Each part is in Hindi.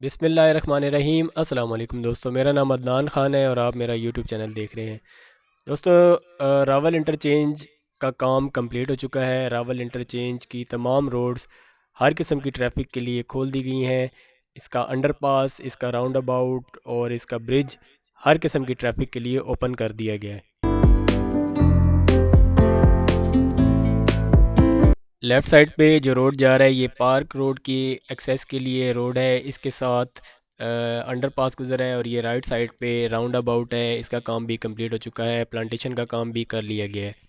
बिस्मिल्लाहिर्रहमानिर्रहीम। अस्सलाम वालेकुम दोस्तों, मेरा नाम अदनान ख़ान है और आप मेरा यूट्यूब चैनल देख रहे हैं। दोस्तों, रावल इंटरचेंज का काम कंप्लीट हो चुका है। रावल इंटरचेंज की तमाम रोड्स हर किस्म की ट्रैफिक के लिए खोल दी गई हैं। इसका अंडरपास, इसका राउंड अबाउट और इसका ब्रिज हर किस्म की ट्रैफिक के लिए ओपन कर दिया गया है। लेफ़्ट साइड पे जो रोड जा रहा है ये पार्क रोड की एक्सेस के लिए रोड है। इसके साथ अंडरपास गुजरा है और ये राइट साइड पे राउंड अबाउट है। इसका काम भी कंप्लीट हो चुका है। प्लांटेशन का काम भी कर लिया गया है।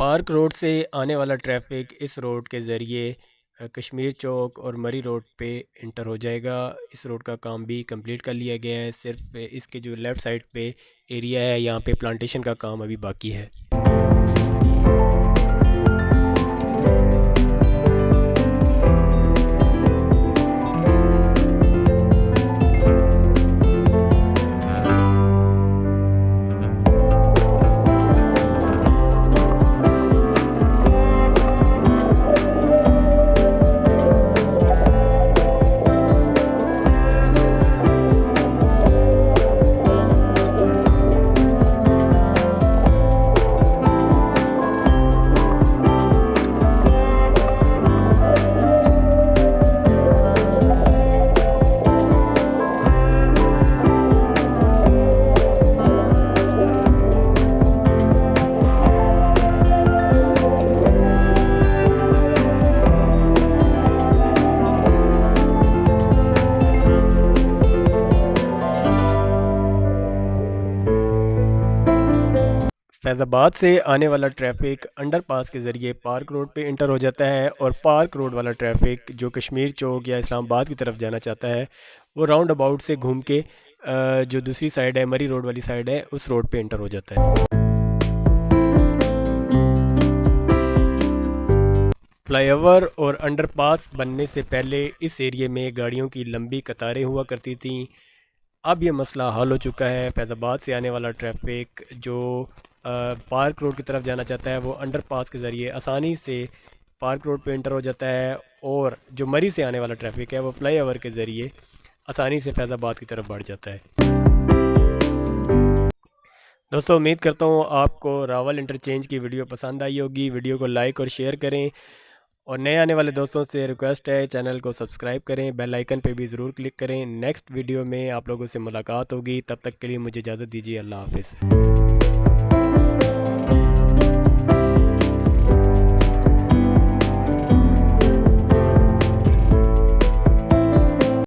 पार्क रोड से आने वाला ट्रैफिक इस रोड के ज़रिए कश्मीर चौक और मरी रोड पे इंटर हो जाएगा। इस रोड का काम भी कंप्लीट कर लिया गया है। सिर्फ इसके जो लेफ़्ट साइड पे एरिया है यहाँ पे प्लांटेशन का काम अभी बाकी है। फैज़ाबाद से आने वाला ट्रैफ़िक अंडरपास के ज़रिए पार्क रोड पे इंटर हो जाता है और पार्क रोड वाला ट्रैफ़िक जो कश्मीर चौक या इस्लामाबाद की तरफ जाना चाहता है वो राउंड अबाउट से घूम के जो दूसरी साइड है, मरी रोड वाली साइड है, उस रोड पे इंटर हो जाता है। फ्लाईओवर और अंडरपास बनने से पहले इस एरिया में गाड़ियों की लंबी कतारें हुआ करती थीं। अब ये मसला हल हो चुका है। फैज़ाबाद से आने वाला ट्रैफिक जो पार्क रोड की तरफ जाना चाहता है वो अंडरपास के ज़रिए आसानी से पार्क रोड पे इंटर हो जाता है और जो मरी से आने वाला ट्रैफिक है वो फ्लाईओवर के ज़रिए आसानी से फैज़ाबाद की तरफ बढ़ जाता है। दोस्तों, उम्मीद करता हूँ आपको रावल इंटरचेंज की वीडियो पसंद आई होगी। वीडियो को लाइक और शेयर करें और नए आने वाले दोस्तों से रिक्वेस्ट है चैनल को सब्सक्राइब करें, बेल आइकन पे भी ज़रूर क्लिक करें। नेक्स्ट वीडियो में आप लोगों से मुलाकात होगी। तब तक के लिए मुझे इजाज़त दीजिए। अल्लाह हाफ़िज़।